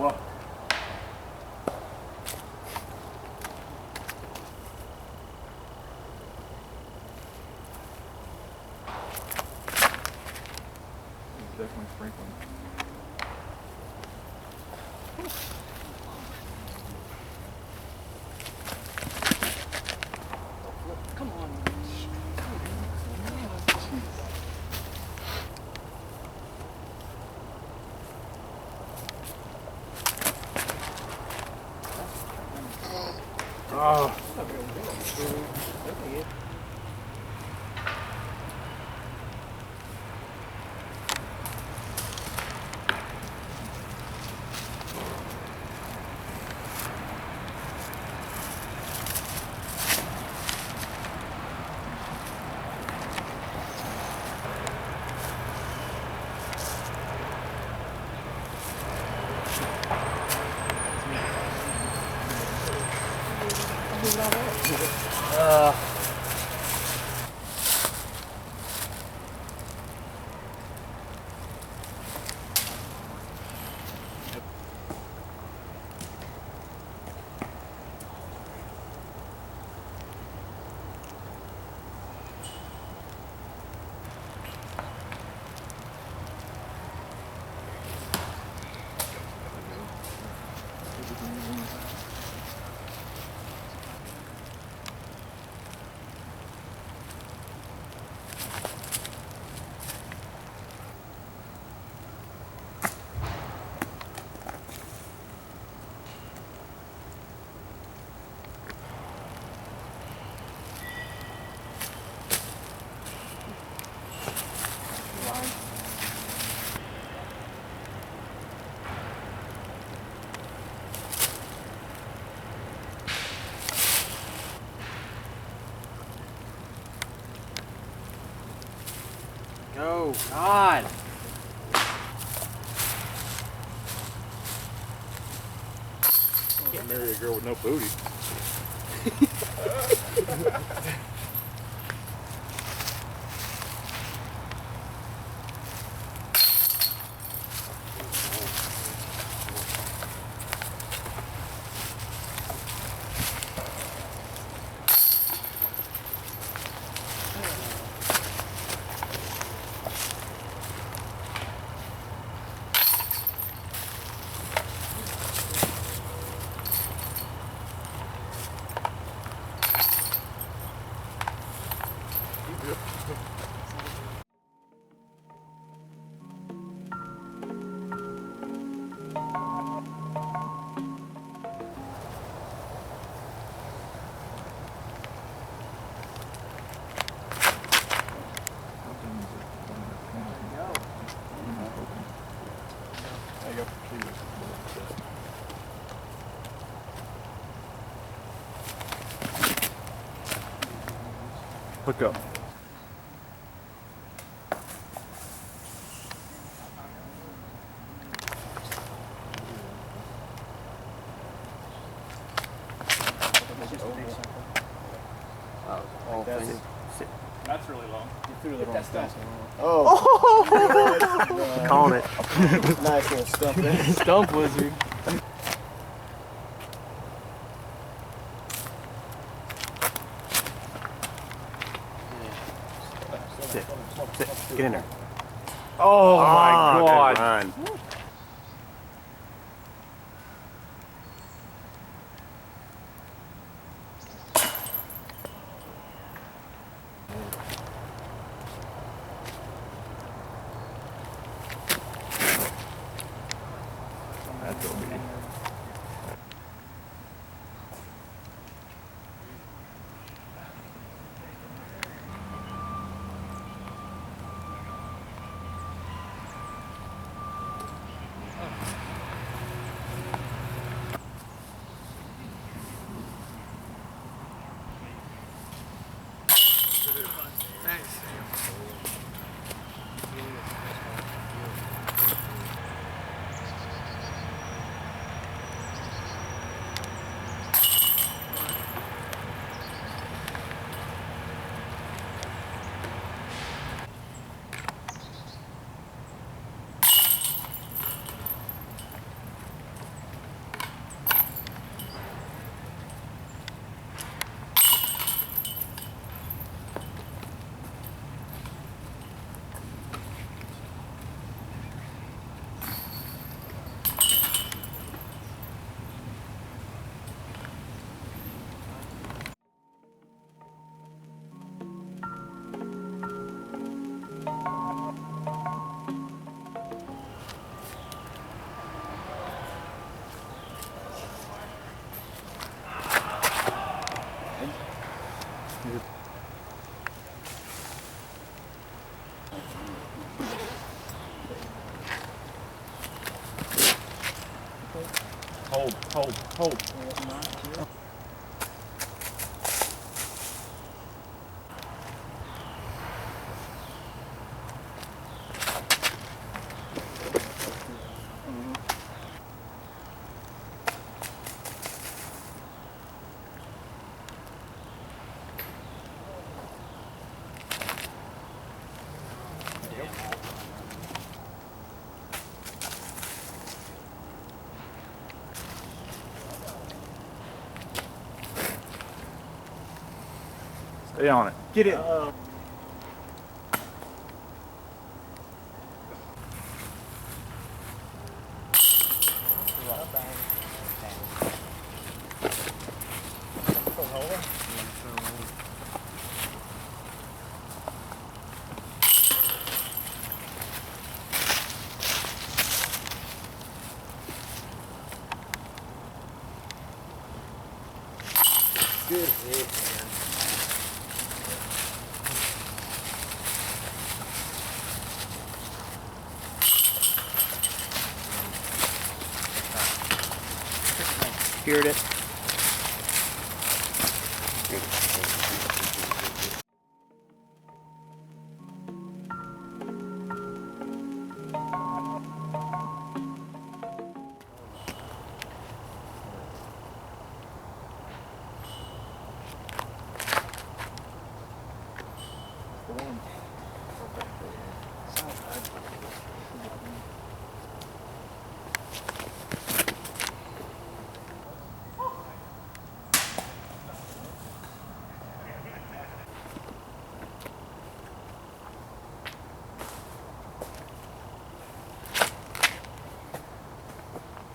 what? Definitely sprinkling. Come on. Oh. Oh, God. Can't marry a girl with no booty. There you go. Hook up. That's really long. You threw the wrong stuff. Oh! Calling it. Nice little stump there. Stump wizard. Sit. Sit. Get in there. Oh my God. Run. That's okay. Hold, hold, hold. Stay on it. Get it. Good hit, man. Speared it.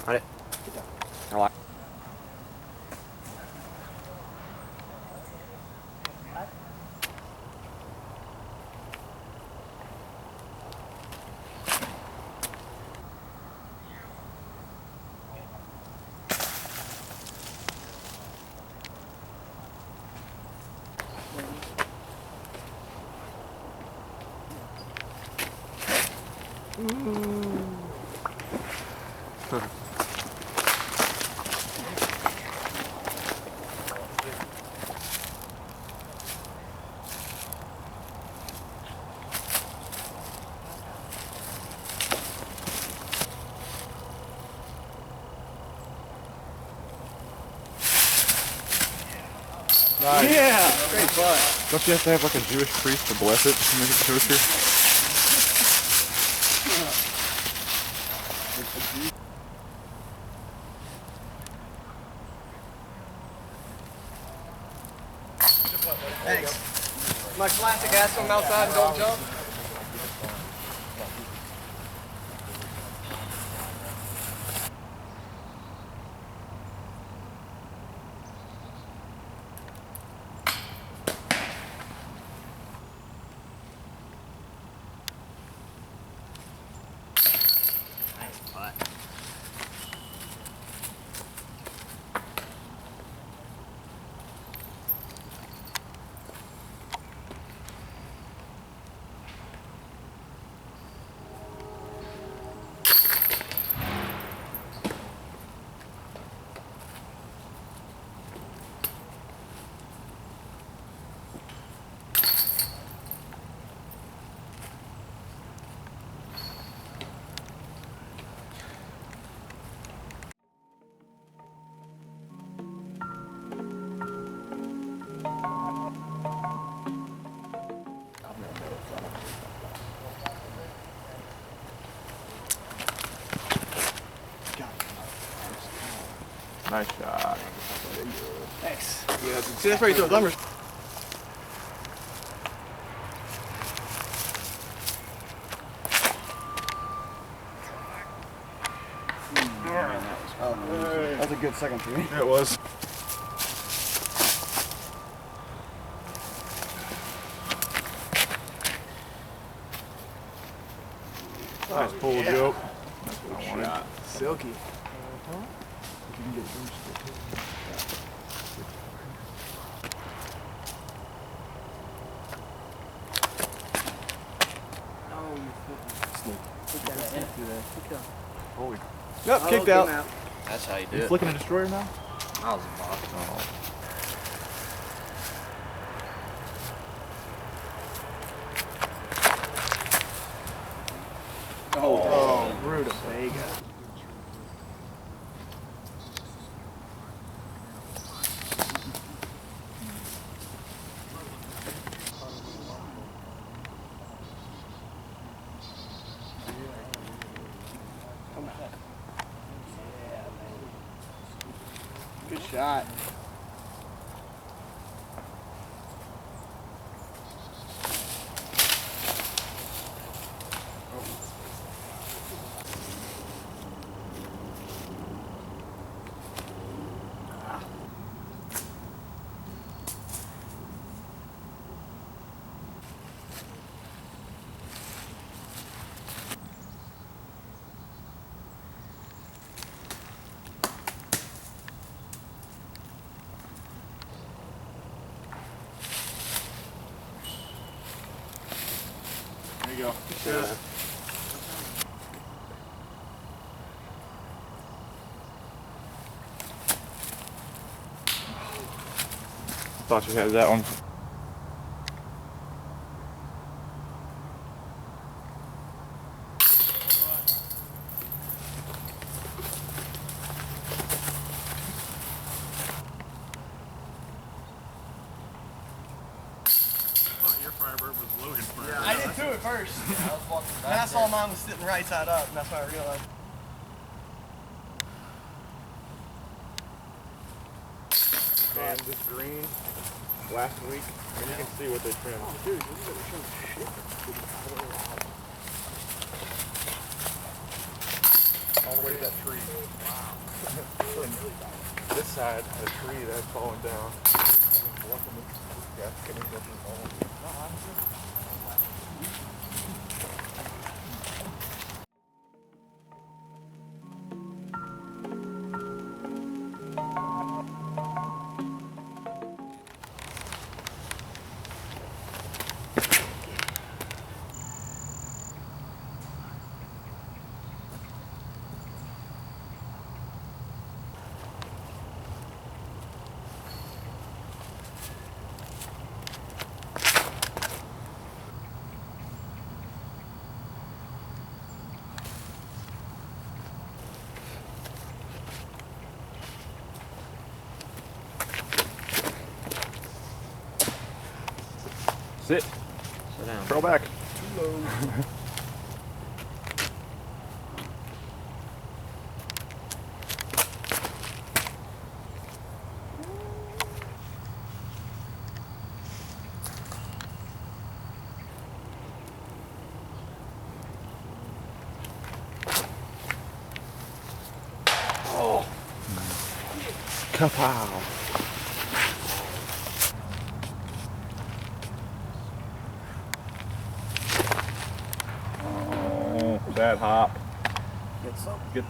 On it. I like. Nice. Yeah. Great fun. Don't you have to have like a Jewish priest to bless it to make it kosher? Thanks. My classic ass from outside and don't jump. Nice shot. Thanks. Yeah, see, that's where you throw numbers. Oh, that's a good second for me. Yeah, it was. Nice pull, Joe. That's what I wanted. Silky. Oh, you Holy. Kicked Yep, Oh, kicked came out. out. That's how you do You it. flicking a destroyer now? I was a boss. Oh, rutabaga. Good shot. There you go. Yeah. Thought you had that one. Your Firebird was Logan Firebird. I did too at first. I was walking And I saw mine was sitting right side up, and that's when I realized. Man, this green last week, I mean, you can see what they trimmed. Dude, you gotta show shit. All the way to that tree. Wow. This side, the tree that's falling down. Sit. Sit down. Throw back. Oh. Kapow. That hop. Get some. Get.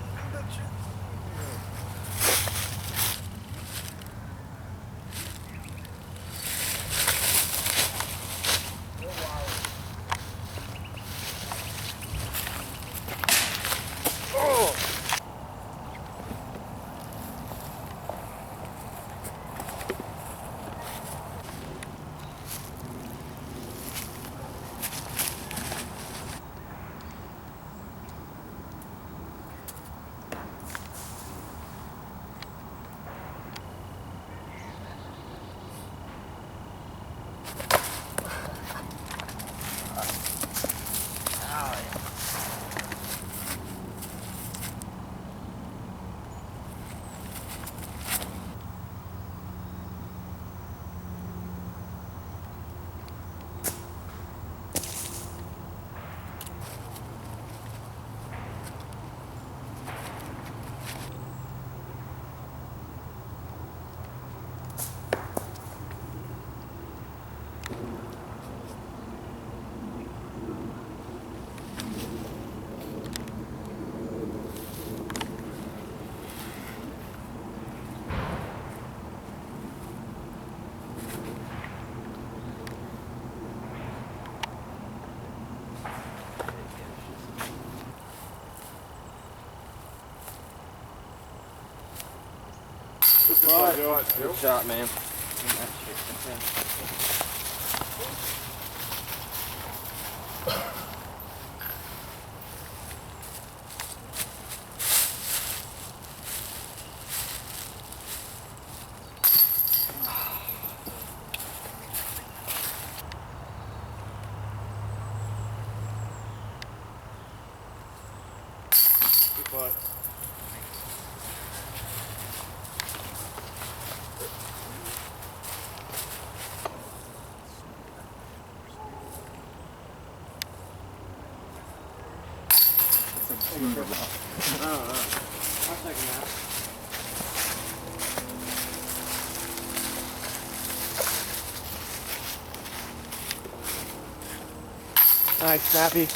Good shot, man. Good putt. I'll take him out. Nice, snappy.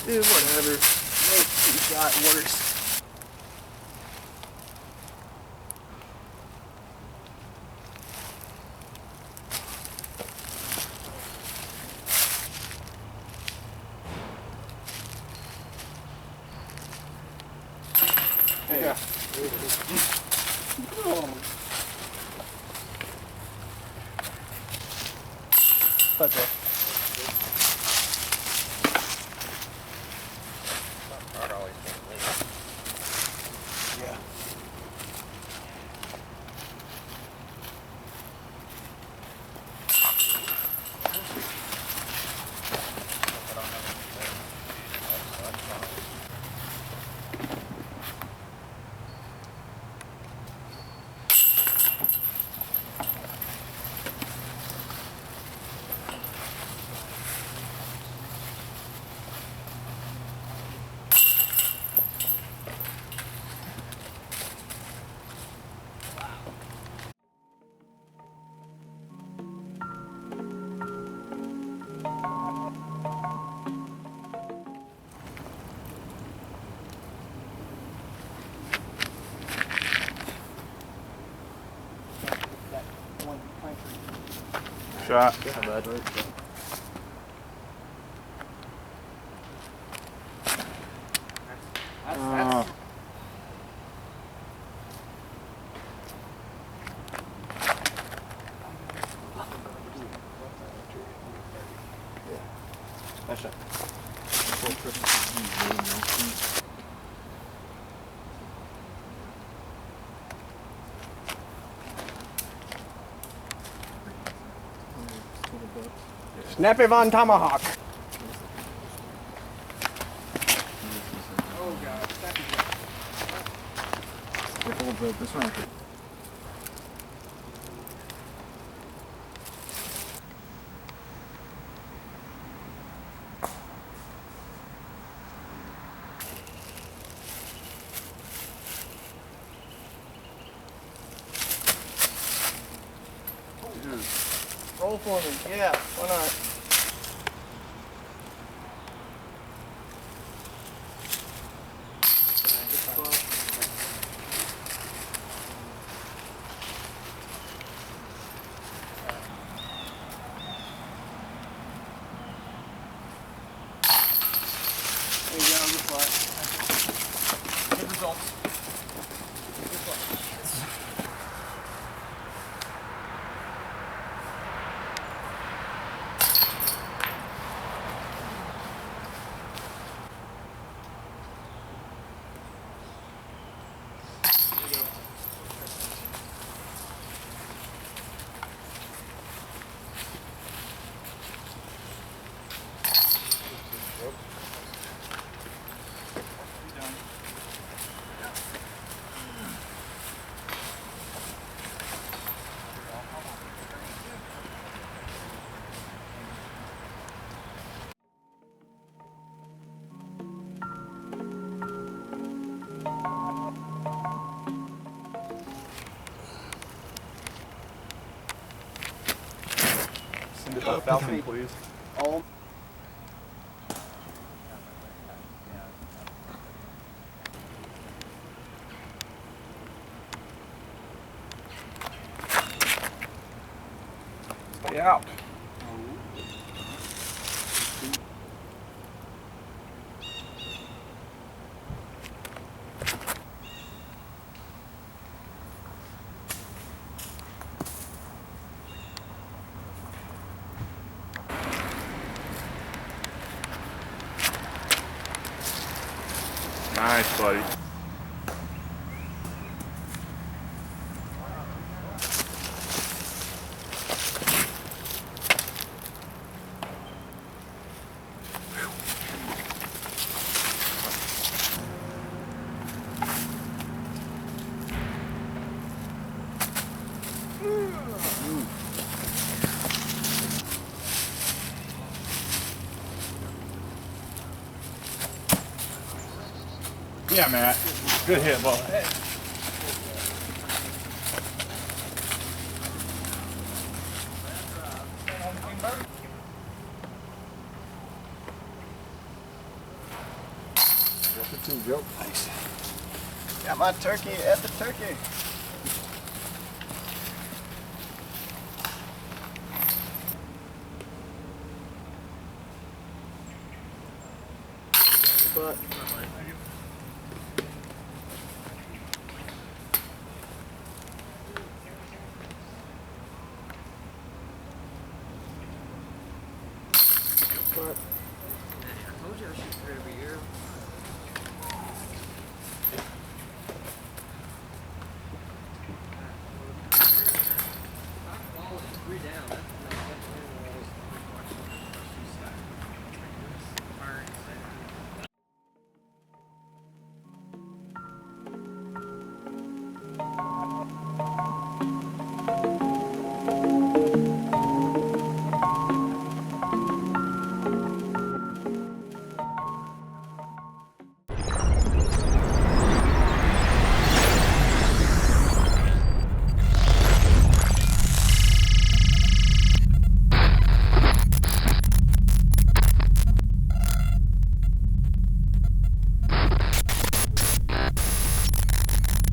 Dude, whatever. He got worse. Hey. Yeah. Okay. Yeah. Shot. That's Nice shot. Snappy Von Tomahawk. Oh god, This one. Roll for me. Yeah, why not? a falcon, please. Oh. Stay out. Nice, buddy. Yeah, Matt. Good hit, ball. Nice. Got my turkey at the turkey. But I told you I shoot 3 every year.